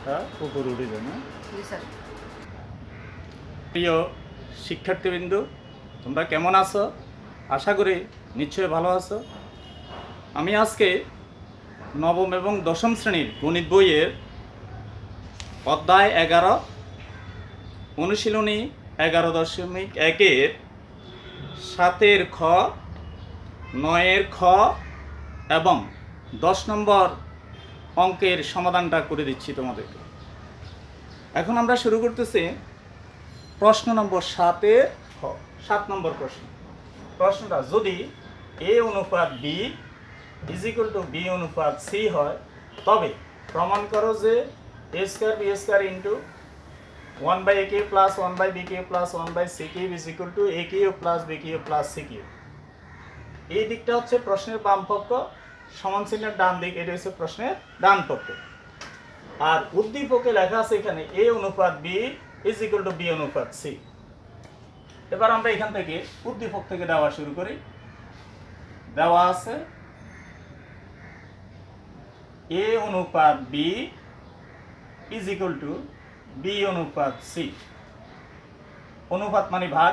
মাথা উপরে উঠে যায় না। জি স্যার। প্রিয় শিক্ষার্থীবৃন্দ, তোমরা কেমন আছো? আশা করি নিশ্চয়ই ভালো আছো। আমি আজকে নবম এবং দশম শ্রেণীর গণিত বইয়ের অধ্যায় 11 অনুশীলনী 11.1-এর 7-এর খ, 9-এর খ এবং 10 নম্বর অঙ্কের সমাধানটা করে দিচ্ছি তোমাদেরকে। এখন আমরা শুরু করতেছি প্রশ্ন নম্বর 7-এর খ। 7 নম্বর প্রশ্নটা যদি a অনুপাত b = b অনুপাত c হয়, তবে প্রমাণ করো যে a square b square into 1/a cube plus 1/b cube plus 1/c cube = a cube plus b cube plus c cube. এই দিকটা হচ্ছে প্রশ্নের বাম পক্ষ, সমান চিহ্নের ডান দিক, এটা হচ্ছে প্রশ্নের ডান পক্ষ। আর উদ্দীপকে লেখা আছে এখানে a অনুপাত b = b অনুপাত c। এবার আমরা এখান থেকে উদ্দীপক থেকে দেওয়া শুরু করি। দেওয়া আছে a অনুপাত b = b অনুপাত c। অনুপাত মানে ভাগ,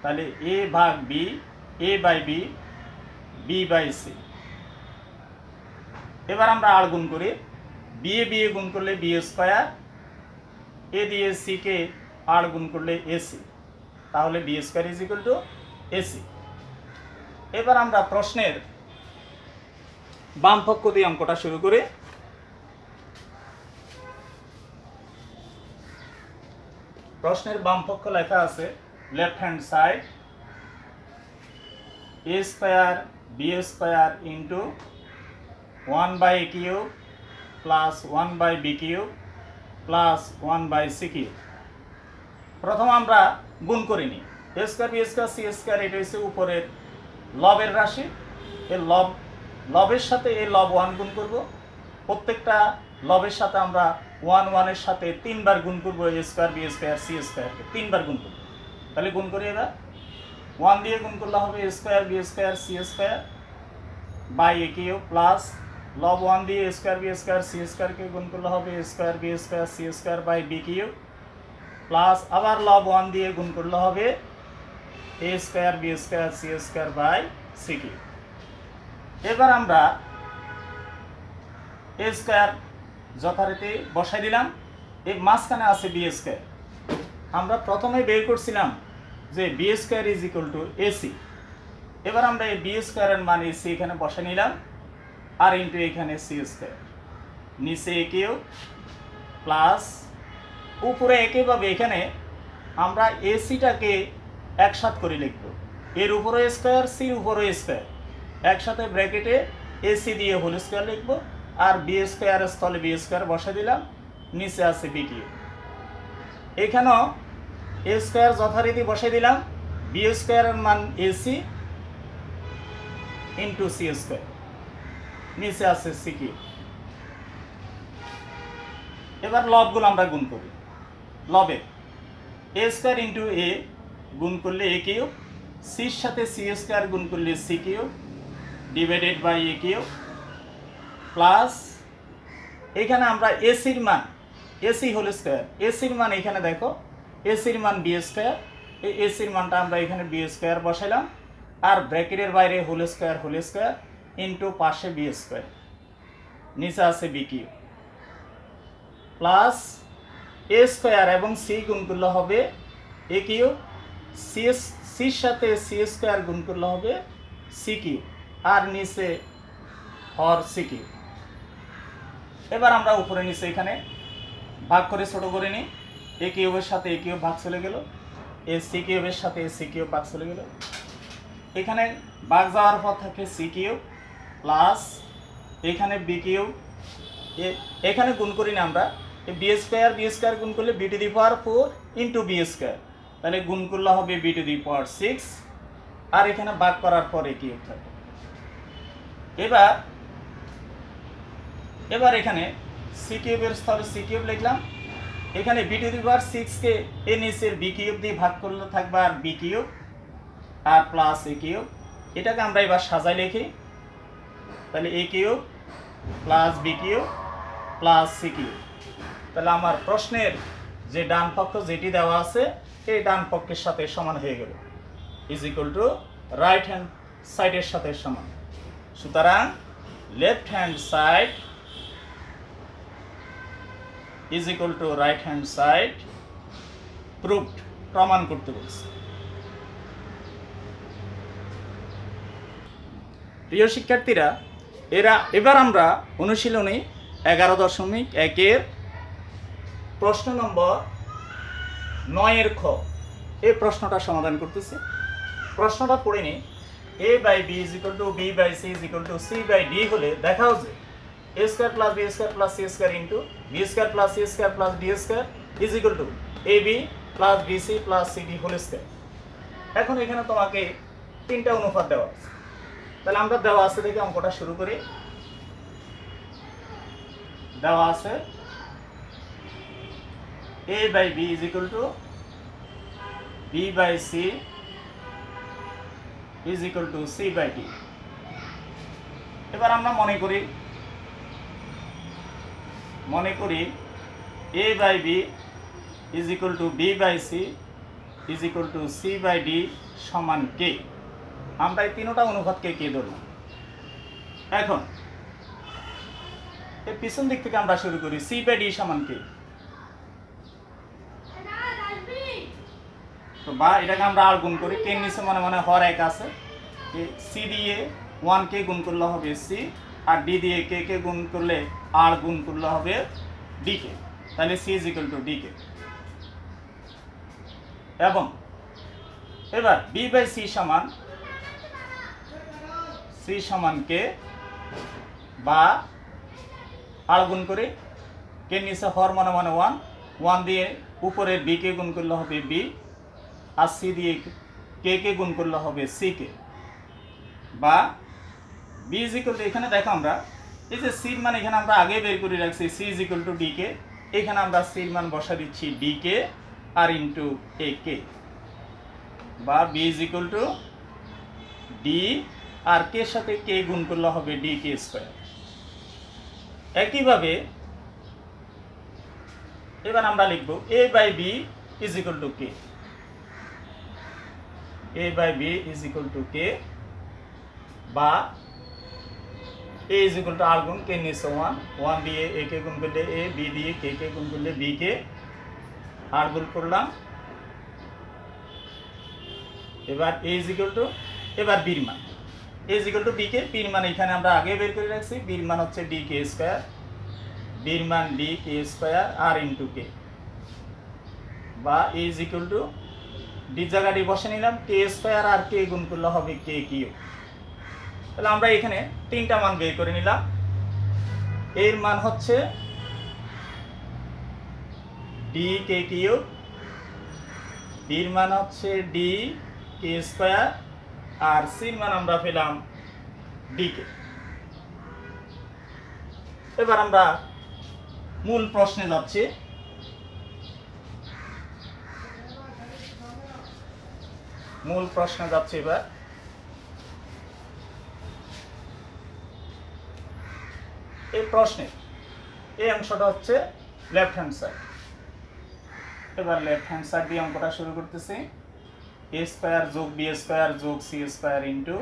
তাহলে a ভাগ b, a by b, b by c। এবার আমরা আর গুণ করি, b এ গুণ করলে b স্কয়ার, a দিয়ে c কে আর গুণ করলে ac, তাহলে b স্কয়ার = ac। এবার আমরা প্রশ্নের বাম পক্ষ দিয়ে অঙ্কটা শুরু করি। প্রশ্নের বাম পক্ষ লেখা আছে left hand side a square b square into 1/a cube plus 1/b cube plus 1/c cube. প্রথম আমরা গুণ করে নিই। a square b square c square, এটা হচ্ছে উপরের লবের রাশি। এই লবের সাথে এই লব 1 গুণ করব। প্রত্যেকটা লবের সাথে আমরা 1 এর সাথে 3 বার গুণ করব। a square b square c স্কয়ারকে 3 বার গুণ করব। তাহলে গুণ করি, এবার 1 দিয়ে গুণ করলে হবে a square b square c square by a cube plus লব 1 দিয়ে a square b square c স্কয়ারকে গুণ করলে হবে a square b square c square by b cube plus আবার লব 1 দিয়ে গুণ করলে হবে a square b square c square by c cube. এবার আমরা a স্কয়ার যথারীতি বসাই দিলাম। এই মাঝখানে আছে b স্কয়ার। আমরা প্রথমে বের করছিলাম যে b স্কয়ার = ac। এবার আমরা এই b স্কয়ারের মান ac এখানে বসাই নিলাম, আর ইন্টু এখানে c স্কয়ার, নিচে a কিউব প্লাস উপরে একইভাবে এখানে আমরা ac-টাকে একসাথে করে লিখব। এর উপরে স্কয়ার, c উপরে স্কয়ার, একসাথে ব্র্যাকেটে ac দিয়ে হোল স্কয়ার লিখব, আর b স্কয়ারের স্থলে b স্কয়ার বসাই দিলাম, নিচে আছে b কিউব। এখানেও a স্কয়ার যথারীতি বসাই দিলাম, b স্কয়ারের মান ac ইন্টু c স্কয়ার, নিচে আছে c কিউব। এবার লবগুলো আমরা গুণ করি। লবে a স্কয়ার ইন্টু a গুণ করলে a কিউব, c এর সাথে c স্কয়ার গুণ করলে c cube divided by a cube plus এখানে আমরা ac-র মান, ac হোল স্কয়ার, ac-র মান এখানে দেখো, ac-র মান b স্কয়ার, এই ac-র মানটা আমরা এখানে b স্কয়ার বসাইলাম, আর ব্র্যাকেটের বাইরে হোল স্কয়ার ইন্টু পাশে b স্কয়ার, নিচে আছে b cube plus a square এবং c গুণ করলে হবে a কিউব, c এর সাথে c স্কয়ার গুণ করলে হবে c কিউব, আর নিচে হর c কিউব। এবার আমরা উপরে নিচে এখানে ভাগ করে ছোট করে নিই। a কিউবের সাথে a কিউব ভাগ চলে গেল, a c কিউবের সাথে a c কিউব ভাগ চলে গেল। এখানে ভাগ যাওয়ার পর থাকে c কিউব প্লাস এখানে b কিউব, এখানে গুণ করি না আমরা, b স্কয়ার গুণ করলে b two the power 4 into b square, তাহলে গুণ করলে হবে b টু দি পাওয়ার 6, আর এখানে ভাগ করার পরে কিউব থাকে। এবার এখানে c কিউবের স্থলে c কিউব লিখলাম, এখানে b টু দি পাওয়ার 6 কে এ নিচের b কিউব দিয়ে ভাগ করলে থাকবে আর b কিউব আর প্লাস a কিউব। এটাকে আমরা এবার সাজাই লিখি, তাহলে a cube plus b cube plus c cube তাহলে আমার প্রশ্নের যে ডান পক্ষ যেটি দেওয়া আছে এই ডান পক্ষের সাথে সমান হয়ে গেল, is equal to right hand সাইডের সাথে সমান। সুতরাং left hand side is equal to right hand side proved, প্রমাণ করতে বলছে। প্রিয় শিক্ষার্থীরা, এবার আমরা অনুশীলনী 11.1 প্রশ্ন নম্বর 9 খ এই প্রশ্নটা সমাধান করতেছি। প্রশ্নটা পড়ে নি, a by b is equal to b by c is equal to c by d হলে দেখাও যে a square plus b square plus c square into b square plus c square plus d square is equal to ab plus bc plus cd whole square. এখন এখানে তোমাকে তিনটা অনুপাত দেওয়া আছে, তাহলে আমরা দেওয়া আছে দেখে অঙ্কটা শুরু করি। দেওয়া আছে a by b is equal to b by c is equal to c by d। এবার আমরা মনে করি a by b is equal to b by c is equal to c by d সমান k। আমরা এই তিনটা অনুপাতকে কে ধরলাম। এখন এর পিছন দিক থেকে আমরা শুরু করি, c বাই d সমান k, তো বা এটাকে আমরা আর গুণ করি, কে নিচে মনে মনে হর এক আছে, c দিয়ে 1 কে গুণ করলে হবে c, আর d দিয়ে k কে গুণ করলে আর গুণ করলে হবে d কে, তাহলে c is equal to d কে। এবং এবার b বাই c সমান k, বা আর গুণ করে কে নিচে হর মনে মনে 1 দিয়ে উপরে b কে গুণ করলে হবে b, আর c দিয়ে কে কে গুণ করলে হবে c কে, বা b ইজ ইকুয়াল টু, এখানে দেখো আমরা এই যে c এর মান এখানে আমরা আগে বের করে রাখছি, c is equal to d কে, এখানে আমরা c এর মান বসা দিচ্ছি d কে আর ইনটু a কে, বা b is equal to d আর কে এর সাথে কে গুণ করলে হবে d কে স্কয়ার। একইভাবে এবার আমরা লিখব a by b is equal to k, a by b is equal to k, বা a ইজ ইকুয়াল টু আর গুণ কে নিচে 1 দিয়ে a কে গুণ করলে a, b দিয়ে k কে গুণ করলে b কে, আর গুণ করলাম। এবার a ইজ ইকুয়াল টু, এবার b এর মান a is equal to b K, b এর মান এখানে আমরা আগে বের করে রাখছি, b এর মান হচ্ছে d k স্কয়ার, b এর মান d k স্কয়ার আর ইনটু k, বা a is equal to d জায়গাটি বসে নিলাম k স্কয়ার আর k গুণ করলে হবে k কিউব। তাহলে আমরা এখানে তিনটা মান বের করে নিলাম। এর মান হচ্ছে d k কিউব, b এর মান হচ্ছে d k স্কয়ার, আর c এর মান আমরা পেলাম d k। এবার আমরা মূল প্রশ্নে যাচ্ছি। এবার এই প্রশ্নে এই অংশটা হচ্ছে লেফট হ্যান্ড সাইড। এবার লেফট হ্যান্ড সাইড দিয়ে অঙ্কটা শুরু করতেছি। a স্কয়ার যোগ b স্কয়ার যোগ c square into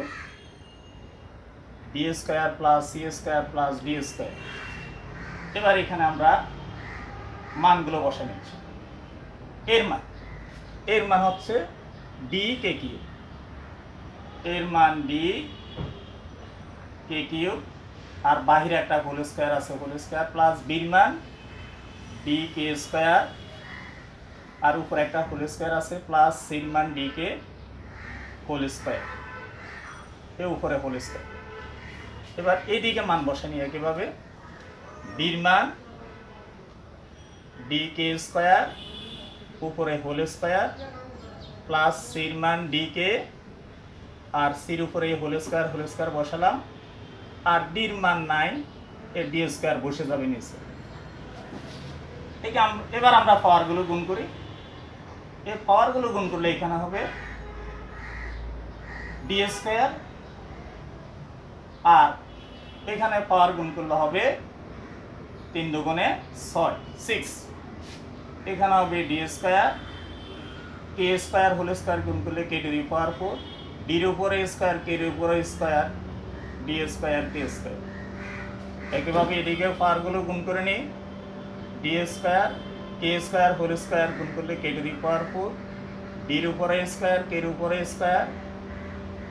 d square plus c square plus d square. এবার এখানে আমরা মানগুলো বসে নিচ্ছি। এর মান হচ্ছে d কে কিউব, এর মান d কে কিউব, আর বাহিরে একটা হোল স্কয়ার আছে, হোল স্কয়ার প্লাস b এর মান d কে স্কয়ার, আর উপরে একটা হোল স্কয়ার আছে প্লাস c এর মান d কে হোল স্কয়ার, এর উপরে হোল স্কয়ার। এবার এই দিকে মান বসে নিয়ে কিভাবে, b এর মান d কে স্কয়ার উপরে হোল স্কয়ার প্লাস c এর মান d কে, আর c এর উপরে হোল স্কয়ার বসালাম, আর d এর মান 9, এর d স্কয়ার বসে যাবে নিচে। এবার আমরা পাওয়ারগুলো গুণ করি। এই পাওয়ারগুলো গুণ করলে এখানে হবে d স্কয়ার, আর এখানে পাওয়ার গুণ করলে হবে 3 দুগুণে 6 6 এখানে হবে ডি স্কয়ার কে স্কয়ার হোল স্কয়ার গুণ করলে কে টু দি পাওয়ার 4 ডি এর উপরে স্কয়ার কে এর উপরে স্কয়ার ডি স্কয়ার কে স্কয়ার। একইভাবে এদিকে পাওয়ারগুলো গুণ করে নিই ডি স্কয়ার কে স্কয়ার হোল স্কয়ার গুণ করলে কে টু দি পাওয়ার 4 ডি এর উপরে স্কয়ার কে এর উপরে স্কয়ার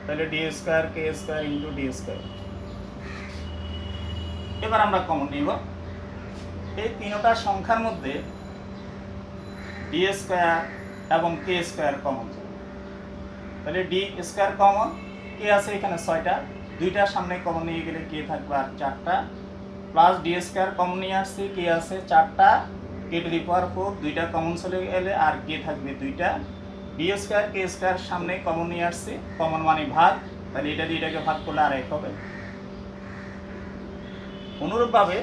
তাহলে ডি স্কয়ার কে স্কয়ার ইনটু ডি স্কয়ার। এবার আমরা কমন নিব এই তিনটা সংখ্যার মধ্যে ডি স্কয়ার এবং কে স্কয়ার কমন, তাহলে ডি স্কয়ার কমন, কে আছে এখানে 6টা, দুইটার সামনে কমন নিয়ে গেলে কে থাকবে আর 4টা, প্লাস ডি স্কয়ার কমন নিয়ে আসছি কে আছে 4টা, কে টু দি পাওয়ার 4 দুইটা কমন চলে গেলে আর কে থাকবে 2টা, ডি স্কয়ার কে স্কয়ার সামনে কমন নিয়ে আসছি, কমন মানে ভাগ, তাহলে এটা দিয়ে এটাকে ভাগ করলে আর 1 হবে। অনুরূপভাবে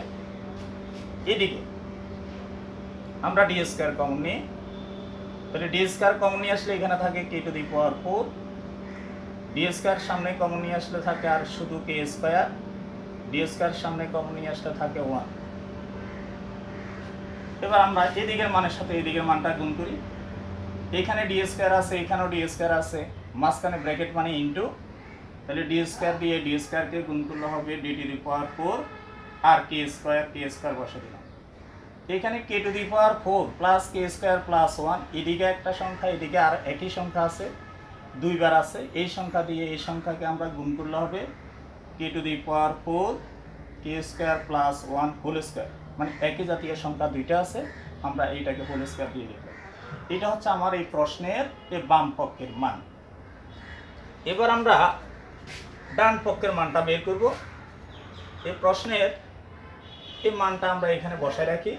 এদিকে আমরা ডি স্কয়ার কমন নিই, তাহলে ডি স্কয়ার কমন নিয়ে আসলে এখানে থাকে k to the power 4, d square সামনে কমন নিয়ে আসলে থাকে আর শুধু কে স্কয়ার, ডি স্কয়ার সামনে কমন নিয়ে আসলে থাকে 1। এবার আমরা এদিকের মানের সাথে এদিকের মানটা গুণ করি, এখানে ডি স্কয়ার আছে এখানেও ডি স্কয়ার আছে, মাঝখানে ব্র্যাকেট মানে ইনটু, তাহলে ডি স্কয়ার দিয়ে ডি স্কয়ারকে গুণ করলে হবে ডি টু দি পাওয়ার 4 আর কে স্কয়ার বসে দিলাম। এখানে k to the power 4 plus K square plus 1, এদিকে একটা সংখ্যা এদিকে আর একই সংখ্যা আছে, দুইবার আছে, এই সংখ্যা দিয়ে এই সংখ্যাকে আমরা গুণ করলে হবে k to the power 4 k square plus 1 whole square, মানে একই জাতীয় সংখ্যা দুইটা আছে, আমরা এইটাকে হোল স্কয়ার দিয়ে লিখব। এটা হচ্ছে আমার এই প্রশ্নের এই বাম পক্ষের মান। এবার আমরা ডান পক্ষের মানটা বের করব। এই প্রশ্নের এই মানটা আমরা এখানে বসায় রাখি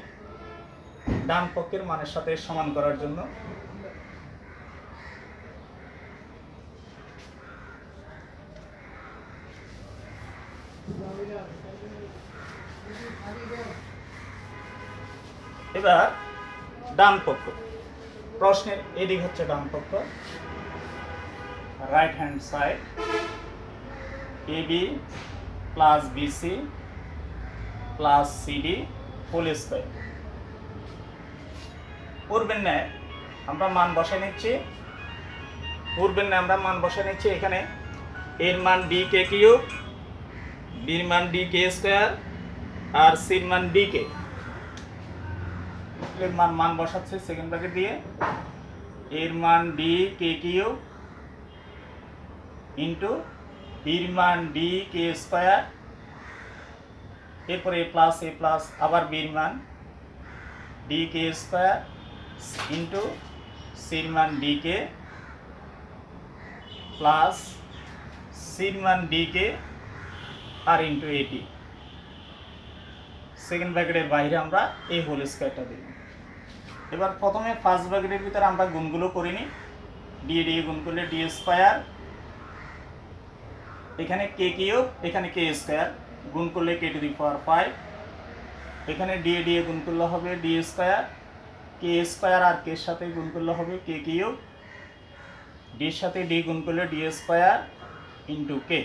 ডান পক্ষের মানের সাথে সমান করার জন্য। এবার ডান পক্ষ, প্রশ্নের এদিক হচ্ছে ডান পক্ষ, right hand side AB plus BC plus CD whole square. পূর্বের ন্যায় আমরা মান বসাই নিচ্ছি, এখানে এর মান ডি কে কিউব, বির মান ডি কে স্কয়ার আর সির মান ডি কে, এর মান বসাচ্ছে সেকেন্ড ব্র্যাকেট দিয়ে, এর মান ডি কে কিউব ইন্টু বির মান ডি কে স্কয়ার, এরপরে এ প্লাস আবার বির মান ডি কে স্কয়ার ইন্টু সির মান ডি কে প্লাস সির মান ডি কে আর ইন্টু এটি, সেকেন্ড ব্র্যাকেটের বাইরে আমরা এই হোল স্কয়ারটা দিই। এবার প্রথমে ফার্স্ট ব্র্যাকেটের ভিতরে আমরা গুণগুলো করিনি, ডি গুণ করলে ডি স্কয়ার, এখানে কে কিউব এখানে কে স্কয়ার গুণ করলে কে টু দি পাওয়ার 5, এখানে ডি গুণ করলে হবে ডি স্কয়ার, কে স্কয়ার আর কে সাথে গুণ করলে হবে কে কিউব, ডির সাথে ডি গুণ করলে ডি স্কয়ার ইন্টু কে,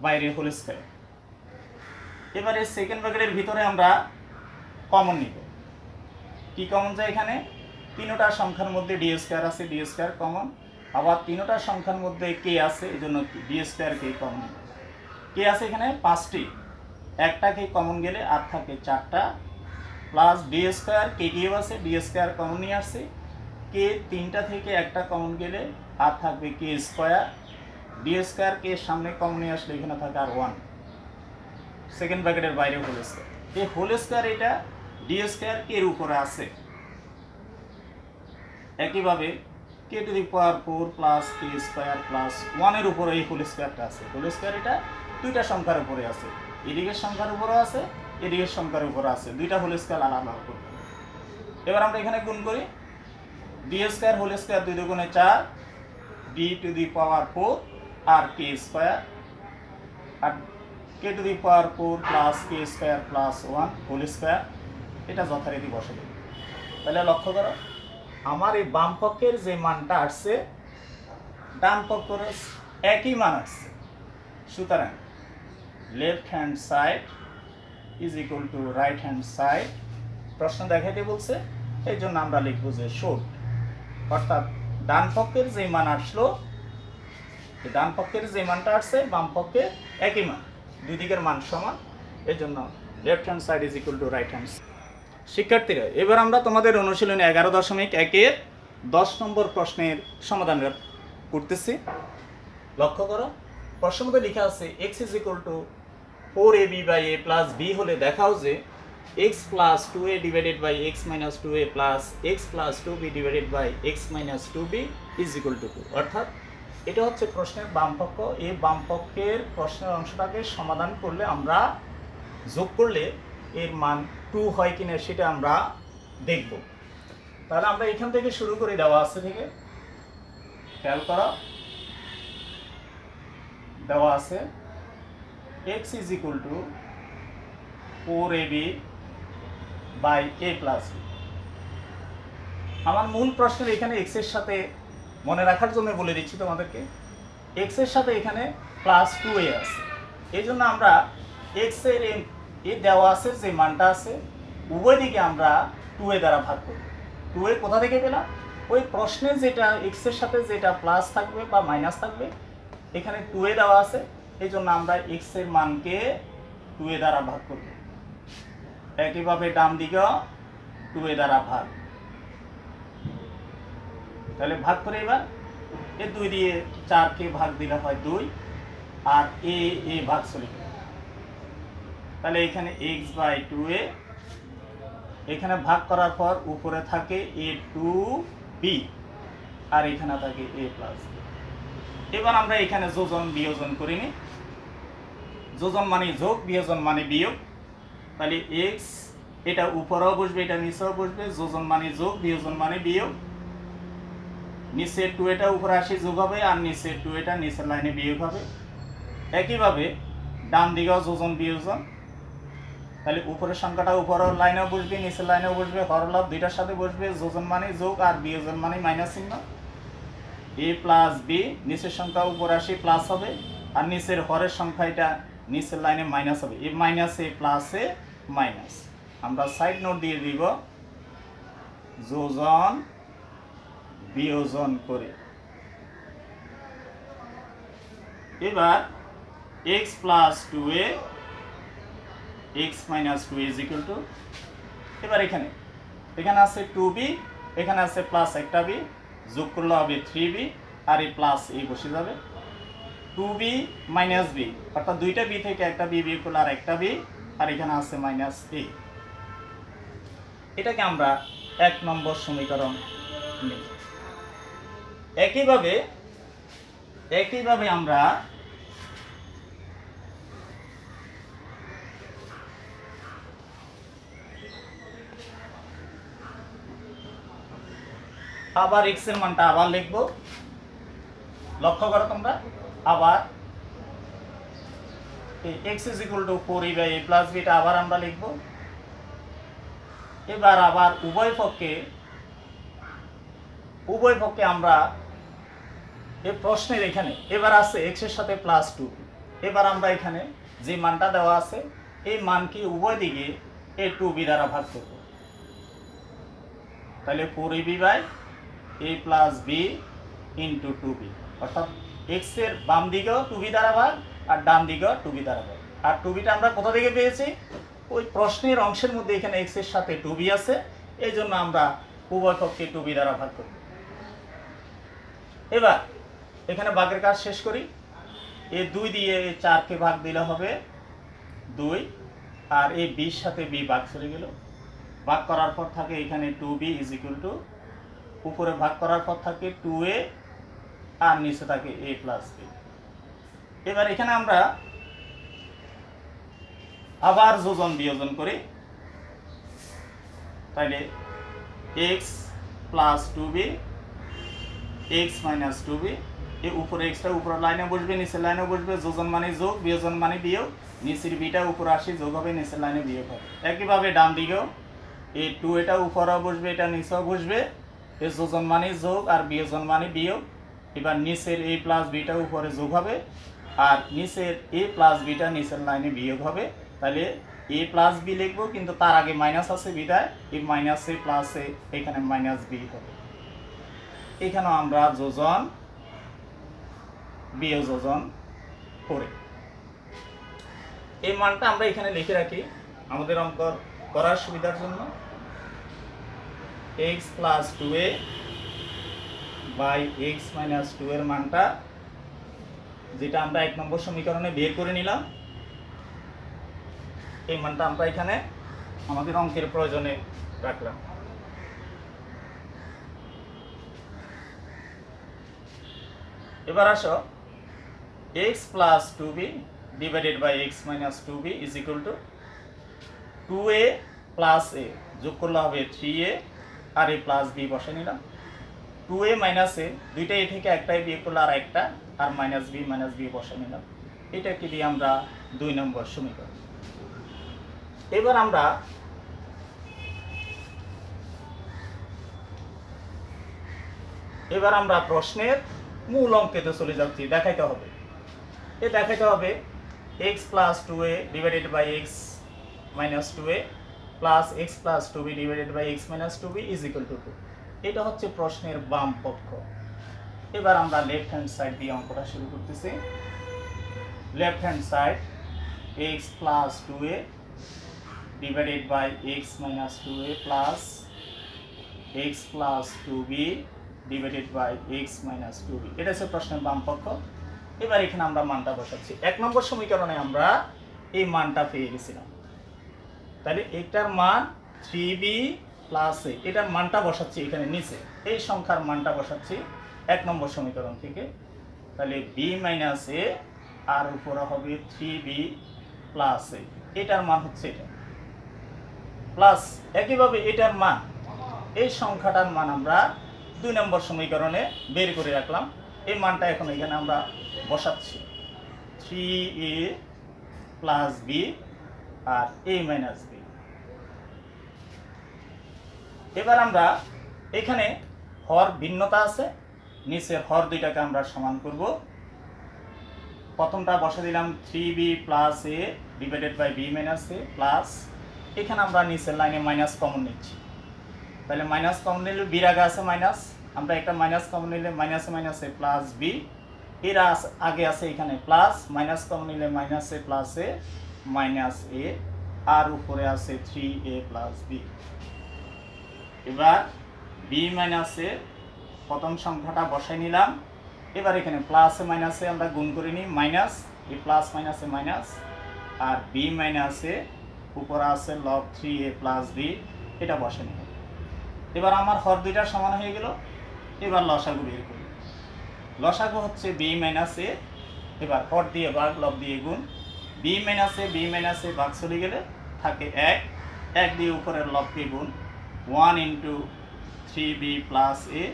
বাইরে হোল স্কয়ার। এবারে সেকেন্ড ব্র্যাকেটের ভিতরে আমরা কমন নিব, কি কমন যায়, এখানে তিনটা সংখ্যার মধ্যে ডি স্কয়ার আছে, ডি স্কয়ার কমন, আবার তিনটা সংখ্যার মধ্যে কে আছে, এই জন্য ডি স্কয়ার কে কমন নিব। কে আছে এখানে 5টি, একটা কে কমন গেলে আর থাকে 4টা, plus D square K cube আছে, ডি স্কয়ার কমন নিয়ে আসছে, কে 3টা থেকে একটা কমন গেলে আর থাকবে কে স্কয়ার, ডি স্কয়ার কে সামনে কমন নিয়ে আসলে এখানে থাকে আর 1, সেকেন্ড ব্র্যাকেটের বাইরে হোল স্কয়ার। এই হোল স্কয়ার এটা ডি স্কয়ার কে এর উপরে আছে, একইভাবে k to the power 4 plus K square plus 1 এর উপরে এই হোল স্কয়ারটা আছে। হোল স্কয়ার এটা দুইটা সংখ্যার উপরে আছে, এদিকের সংখ্যার উপরে আছে এদিকের সংখ্যার উপরে আছে, দুইটা হোল স্কয়ার আলাদা করতে। এবার আমরা এখানে গুণ করি, ডি স্কয়ার হোল স্কয়ার 2 দুগুণে 4, ডি টু দি পাওয়ার 4 আর কে স্কয়ার, আর K to the power 4 plus K square plus 1 whole square, এটা যথারীতি বসে দেব। তাহলে লক্ষ্য করো আমার এই বাম পক্ষের যে মানটা আসছে ডান পক্ষের একই মান আসছে, সুতরাং left hand side is equal to right hand side, প্রশ্ন দেখাইতে বলছে, এই জন্য আমরা লিখবো যে শুড, অর্থাৎ ডান পক্ষের যে মান আসলো, ডান পক্ষের যে মানটা আসছে বাম পক্ষে একই মান, দুই দিকের মান সমান, এই জন্য left hand side is equal to right hand. শিক্ষার্থীরা, এবার আমরা তোমাদের অনুশীলনী 11.1-এর 10 নম্বর প্রশ্নের সমাধান করতেছি। লক্ষ্য করো, প্রশ্নের মধ্যে লেখা আছে x is equal to 4ab by a plus b হলে দেখাও যে x plus 2a divided by x minus 2a plus x plus 2b divided by x minus 2b is equal to 2। অর্থাৎ এটা হচ্ছে প্রশ্নের বাম পক্ষ। এই বাম পক্ষের প্রশ্নের অংশটাকে সমাধান করলে আমরা যোগ করলে এর মান 2 হয় কিনা সেটা আমরা দেখব। তাহলে আমরা এখান থেকে শুরু করে দেওয়া আছে থেকে খেয়াল করো, দেওয়া আছে x is equal to 4ab by a plus b। আমার মূল প্রশ্নের এখানে x এর সাথে মনে রাখার জন্য বলে দিচ্ছি তোমাদেরকে, x এর সাথে এখানে প্লাস 2a আছে, এই জন্য আমরা x এর এই দেওয়া আছে যে মানটা আছে উভয় দিকে আমরা 2a দ্বারা ভাগ করব। 2a কোথা থেকে পেলাম? ওই প্রশ্নে যেটা x এর সাথে যেটা প্লাস থাকবে বা মাইনাস থাকবে, এখানে 2a দেওয়া আছে, এই জন্য আমরা x এর মানকে 2a দ্বারা ভাগ করব। একইভাবে ডান দিকেও 2a দ্বারা ভাগ। তাহলে ভাগ করে এবার এই 2 দিয়ে 4কে ভাগ দিলে হয় 2, আর a ভাগ চলে গেল। তাহলে এখানে x বাই 2a, এখানে ভাগ করার পর উপরে থাকে a2b আর এখানে থাকে a প্লাস b। এবার আমরা এখানে যোজন বিয়োজন করিনি, যোজন মানে যোগ, বিয়োজন মানে বিয়োগ। তাহলে x এটা উপরেও বসবে, এটা নিচেও বসবে, যোজন মানে যোগ, বিয়োজন মানে বিয়োগ। নিচের 2 এটা উপরে আসি যোগ হবে, আর নিচের 2 এটা নিচের লাইনে বিয়োগ হবে। একইভাবে ডান দিকেও যোজন বিয়োজন, তাহলে উপরের সংখ্যাটা উপরের লাইনেও বসবে, নিচের লাইনেও বসবে, হরলাভ দুইটার সাথে বসবে, যোজন মানে যোগ আর বিয়োজন মানে মাইনাস চিহ্ন। a প্লাস b, নিচের সংখ্যা উপরে আসি প্লাস হবে, আর নিচের হরের সংখ্যা এটা নিচের লাইনে মাইনাস হবে, এ মাইনাস এ প্লাস এ মাইনাস। আমরা সাইড নোট দিয়ে দিব যোজন বিয়োজন করে। এবার x plus 2a x minus 2a is equal two, এবার এখানে আছে 2b, এখানে আছে প্লাস একটা b, যোগ করলে হবে 3b, আর এই প্লাস এই বসে যাবে 2b মাইনাস b, অর্থাৎ দুইটা b থেকে একটা b বিয়োগ করলে আর একটা b, আর এখানে আছে মাইনাস a। এটাকে আমরা 1 নম্বর সমীকরণ নিই। একইভাবে আমরা আবার x এর মানটা আবার লিখব। লক্ষ্য করো তোমরা, আবার x is equal to 4a by a plus b এটা আবার আমরা লিখব। এবার আবার উভয় পক্ষে আমরা এই প্রশ্নের এখানে এবার আছে x এর সাথে প্লাস 2, এবার আমরা এখানে যে মানটা দেওয়া আছে এই মানকে উভয় দিকে a 2b দ্বারা ভাগ করব। তাহলে 4ab by a plus b into 2b, অর্থাৎ x এর বাম দিকেও 2b দ্বারা ভাগ আর ডান দিকেও 2b দ্বারা ভাগ। আর 2bটা আমরা কোথা থেকে পেয়েছি? ওই প্রশ্নের অংশের মধ্যে এখানে x এর সাথে 2b আছে, এই জন্য আমরা উভয় পক্ষে 2b দ্বারা ভাগ করব। এবার এখানে ভাগের কাজ শেষ করি। এই 2 দিয়ে 4কে ভাগ দিলে হবে 2, আর এই b এর সাথে b ভাগ চলে গেল। ভাগ করার পর থাকে এখানে 2b ইজ ইকুয়াল টু, উপরে ভাগ করার পর থাকে 2a আর নিচে থাকে a প্লাস b। এবার এখানে আমরা আবার যোজন বিয়োজন করি। তাহলে x plus 2b x minus 2b, এই উপরে xটা উপরের লাইনে বসবে, নিচের লাইনে বসবে, যোজন মানে যোগ, বিয়োজন মানে বিয়োগ, নিচের বিটা উপরে আসি যোগ হবে, নিচের লাইনে বিয়োগ হবে। একইভাবে ডান দিকেও এই 2 এটা উপরেও বসবে, এটা নিচেও বসবে, এই যোজন মানে যোগ আর বিয়োজন মানে বিয়োগ। এবার নিচের a প্লাস বিটা উপরে যোগ হবে, আর নিচের a প্লাস বিটা নিচের লাইনে বিয়োগ হবে। তাহলে এ প্লাস বি লিখবো, কিন্তু তার আগে মাইনাস আছে বিদায় এই মাইনাস এ প্লাস এ এখানে মাইনাস বি হবে। এখানেও আমরা যোজন বিয়োজন করে এই মানটা আমরা এখানে লিখে রাখি আমাদের অঙ্ক করার সুবিধার জন্য। x plus 2a by x minus 2 এর মানটা যেটা আমরা 1 নম্বর সমীকরণে বের করে নিলাম, এই মানটা আমরা এখানে আমাদের অঙ্কের প্রয়োজনে রাখলাম। এবার আসো x plus 2b divided by x minus 2b is equal to 2a plus a যোগ করলে হবে 3a R a plus b বসে নিলাম। 2a মাইনাস a দুইটা a থেকে একটাই বিয়োগ করলে আর একটা আর মাইনাস b বসে নিলাম। এটাকে দিয়ে আমরা 2 নম্বর সমীকরণ। এবার আমরা প্রশ্নের মূল অঙ্কেতে চলে যাচ্ছি। দেখাইতে হবে x plus 2a divided by x minus 2a plus x plus 2b divided by x minus 2b is equal to 2। এটা হচ্ছে প্রশ্নের বাম পক্ষ। এবার আমরা লেফট হ্যান্ড সাইড দিয়ে অঙ্কটা শুরু করতেছি। Left hand side x plus 2a divided by x minus 2a plus x plus 2b divided by x minus 2b, এটা হচ্ছে প্রশ্নের বাম পক্ষ। এবার এখানে আমরা মানটা বসাচ্ছি। 1 নম্বর সমীকরণে আমরা এই মানটা পেয়ে গেছিলাম, তাহলে এটার মান 3b প্লাস a, এটার মানটা বসাচ্ছি এখানে নিচে, এই সংখ্যার মানটা বসাচ্ছি 1 নম্বর সমীকরণ থেকে। তাহলে b মাইনাস a আর উপরে হবে 3b প্লাস a, এটার মান হচ্ছে এটা প্লাস একইভাবে এটার মান, এই সংখ্যাটার মান আমরা 2 নম্বর সমীকরণে বের করে রাখলাম। এই মানটা এখন এখানে আমরা বসাচ্ছি 3a প্লাস b আর a মাইনাস b। এবার আমরা এখানে হর ভিন্নতা আছে, নিচের হর দুইটাকে আমরা সমান করব। প্রথমটা বসে দিলাম 3b plus a divided by b minus a plus, এখানে আমরা নিচের লাইনে মাইনাস কমন নিচ্ছি, তাহলে মাইনাস কমন নিলে বির আগে আছে মাইনাস, আমরা একটা মাইনাস কমন নিলে মাইনাসে মাইনাসে প্লাস বি, এর আগে আছে এখানে প্লাস, মাইনাস কমন নিলে মাইনাসে প্লাসে মাইনাস এ আর উপরে আছে 3a প্লাস বি। এবার বি মাইনাসে প্রথম সংখ্যাটা বসাই নিলাম। এবার এখানে প্লাসে মাইনাসে আমরা গুণ করে নিই, মাইনাস এই প্লাস মাইনাসে মাইনাস আর বি মাইনাসে উপরে আছে লব 3a প্লাস বি, এটা বসে নিই। এবার আমার হর দুইটা সমান হয়ে গেল। এবার লসাগু বের করি। লসাগু হচ্ছে b মাইনাস a, এবার হর দিয়ে ভাগ লব দিয়ে গুণ, b মাইনাস a ভাগ চলে গেলে থাকে 1, 1 দিয়ে উপরের লবকে গুণ 1 into 3b plus a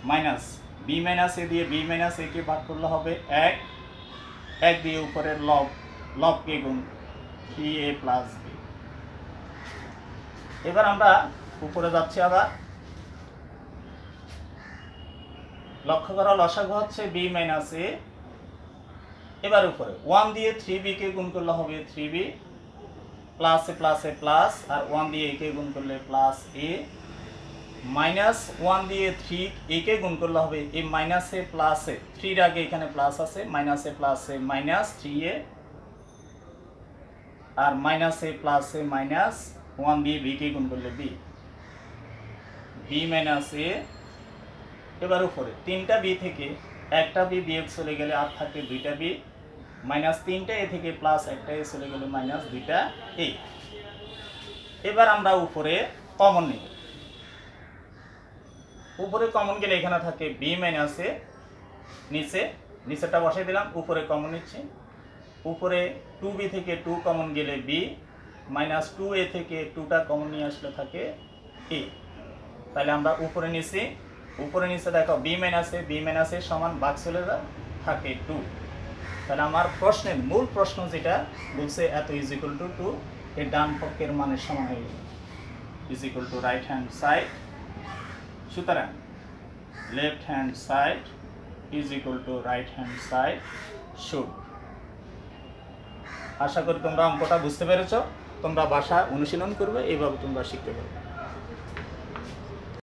minus b minus a দিয়ে b মাইনাস a কে ভাগ করলে হবে 1, 1 দিয়ে উপরের লবকে গুণ 3a প্লাস b। এবার আমরা উপরে যাচ্ছি, আবার লক্ষ্য করা লসাগু হচ্ছে b মাইনাস a, এবার উপরে 1 দিয়ে 3b কে গুণ করলে হবে 3b প্লাস এ প্লাস আর 1 দিয়ে a কে গুণ করলে প্লাস a মাইনাস 1 দিয়ে 3a কে গুণ করলে হবে a মাইনাস এ প্লাস এ, 3 এর আগে এখানে প্লাস আছে, মাইনাস এ প্লাস এ মাইনাস 3a আর মাইনাস এ প্লাস এ মাইনাস 1 দিয়ে b কে গুণ করলে b মাইনাস a। এবার উপরে 3টা b থেকে একটা b বিয়োগ চলে গেলে আর থাকে 2টা b, মাইনাস 3টা a থেকে প্লাস একটা a চলে গেলে মাইনাস 2টা a। এবার আমরা উপরে কমন নিব, উপরে কমন গেলে এখানে থাকে b মাইনাস a, নিচেটা বসাই দিলাম, উপরে কমন নিচ্ছি। উপরে 2b থেকে 2 কমন গেলে b, মাইনাস 2a থেকে 2টা কমন নিয়ে আসলে থাকে a। তাহলে আমরা উপরে নিচে দেখো b মাইনাস a সমান ভাগ চলে যায়, থাকে 2। তাহলে আমার প্রশ্নের মূল প্রশ্ন যেটা বলছে এত ইজ ইকুয়াল টু 2, এর ডান পক্ষের মানের সমান হয়ে গেল, is equal to right hand side. সুতরাং left hand side is equal to right hand side should. আশা করি তোমরা অঙ্কটা বুঝতে পেরেছো। তোমরা ভাষা অনুশীলন করবে, এইভাবে তোমরা শিখতে পারবে।